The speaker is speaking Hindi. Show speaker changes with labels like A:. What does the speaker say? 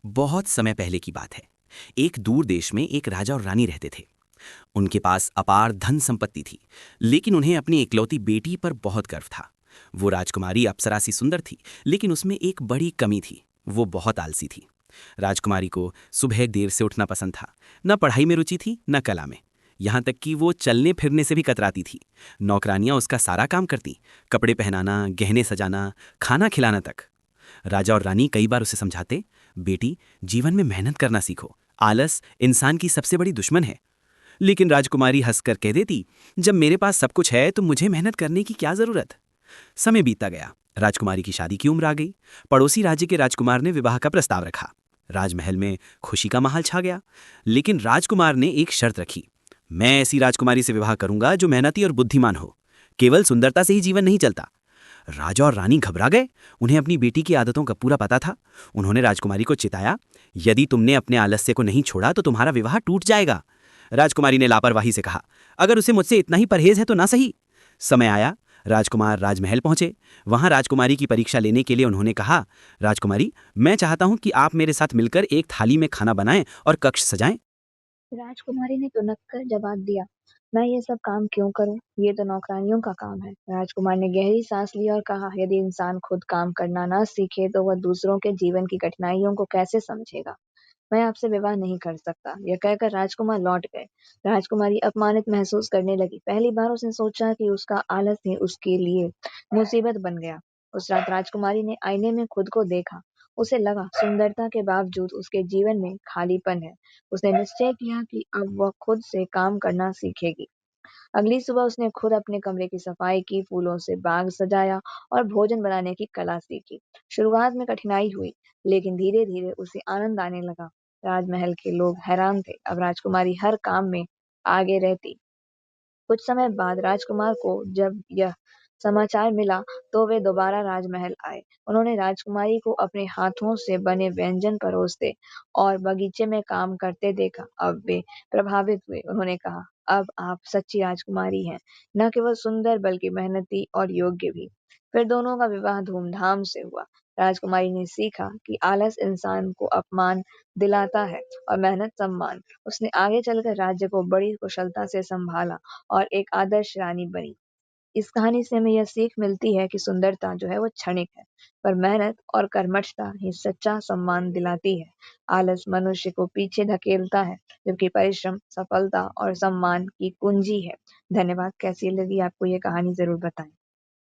A: बहुत समय पहले की बात है। एक दूर देश में एक राजा और रानी रहते थे। उनके पास अपार धन संपत्ति थी, लेकिन उन्हें अपनी इकलौती बेटी पर बहुत गर्व था। वो राजकुमारी अप्सरा सी सुंदर थी, लेकिन उसमें एक बड़ी कमी थी। वो बहुत आलसी थी। राजकुमारी को सुबह देर से उठना पसंद था। न पढ़ाई में रुचि थी, न कला में। यहाँ तक कि वो चलने फिरने से भी कतराती थी। नौकरानियां उसका सारा काम करती, कपड़े पहनाना, गहने सजाना, खाना खिलाना तक। राजा और रानी कई बार उसे समझाते, बेटी, जीवन में मेहनत करना सीखो। आलस इंसान की सबसे बड़ी दुश्मन है। लेकिन राजकुमारी हंसकर कह देती, जब मेरे पास सब कुछ है तो मुझे मेहनत करने की क्या जरूरत। समय बीतता गया। राजकुमारी की शादी की उम्र आ गई। पड़ोसी राज्य के राजकुमार ने विवाह का प्रस्ताव रखा। राजमहल में खुशी का माहौल छा गया। लेकिन राजकुमार ने एक शर्त रखी, मैं ऐसी राजकुमारी से विवाह करूंगा जो मेहनती और बुद्धिमान हो। केवल सुंदरता से ही जीवन नहीं चलता। राजा और रानी घबरा गए। उन्हें अपनी बेटी की आदतों का पूरा पता था। उन्होंने राजकुमारी को चिताया, यदि तुमने अपने आलस्य को नहीं छोड़ा तो तुम्हारा विवाह टूट जाएगा। राजकुमारी ने लापरवाही से कहा, अगर उसे मुझसे इतना ही परहेज है तो ना सही। समय आया, राजकुमार राजमहल पहुंचे। वहां राजकुमारी की परीक्षा लेने के लिए उन्होंने कहा, राजकुमारी, मैं चाहता हूं कि आप मेरे साथ मिलकर एक थाली में खाना बनाएं और कक्ष सजाएं।
B: राजकुमारी ने तुनक कर जवाब दिया, मैं ये सब काम क्यों करूं? ये तो नौकरानियों का काम है। राजकुमार ने गहरी सांस ली और कहा, यदि इंसान खुद काम करना ना सीखे तो वह दूसरों के जीवन की कठिनाइयों को कैसे समझेगा? मैं आपसे विवाह नहीं कर सकता। यह कहकर राजकुमार लौट गए। राजकुमारी अपमानित महसूस करने लगी। पहली बार उसने सोचा कि उसका आलस ही उसके लिए मुसीबत बन गया। उस रात राजकुमारी ने आईने में खुद को देखा। उसे लगा सुंदरता के बावजूद उसके जीवन में खालीपन है। उसने निश्चय किया कि अब वह खुद से काम करना सीखेगी। अगली सुबह उसने खुद अपने कमरे की सफाई की, फूलों से बाग सजाया और भोजन बनाने की कला सीखी। शुरुआत में कठिनाई हुई, लेकिन धीरे-धीरे उसे आनंद आने लगा। राजमहल के लोग हैरान थे। अब राजकुमारी हर काम में आगे रहती। कुछ समय बाद राजकुमार को जब यह समाचार मिला तो वे दोबारा राजमहल आए। उन्होंने राजकुमारी को अपने हाथों से बने व्यंजन परोसते और बगीचे में काम करते देखा। अब वे प्रभावित हुए। उन्होंने कहा, अब आप सच्ची राजकुमारी हैं, न केवल सुंदर बल्कि मेहनती और योग्य भी। फिर दोनों का विवाह धूमधाम से हुआ। राजकुमारी ने सीखा कि आलस इंसान को अपमान दिलाता है और मेहनत सम्मान। उसने आगे चलकर राज्य को बड़ी कुशलता से संभाला और एक आदर्श रानी बनी। इस कहानी से हमें यह सीख मिलती है कि सुंदरता जो है वो क्षणिक है, पर मेहनत और कर्मठता ही सच्चा सम्मान दिलाती है। आलस मनुष्य को पीछे धकेलता है, जबकि परिश्रम सफलता और सम्मान की कुंजी है। धन्यवाद। कैसी लगी आपको ये कहानी, जरूर बताएं।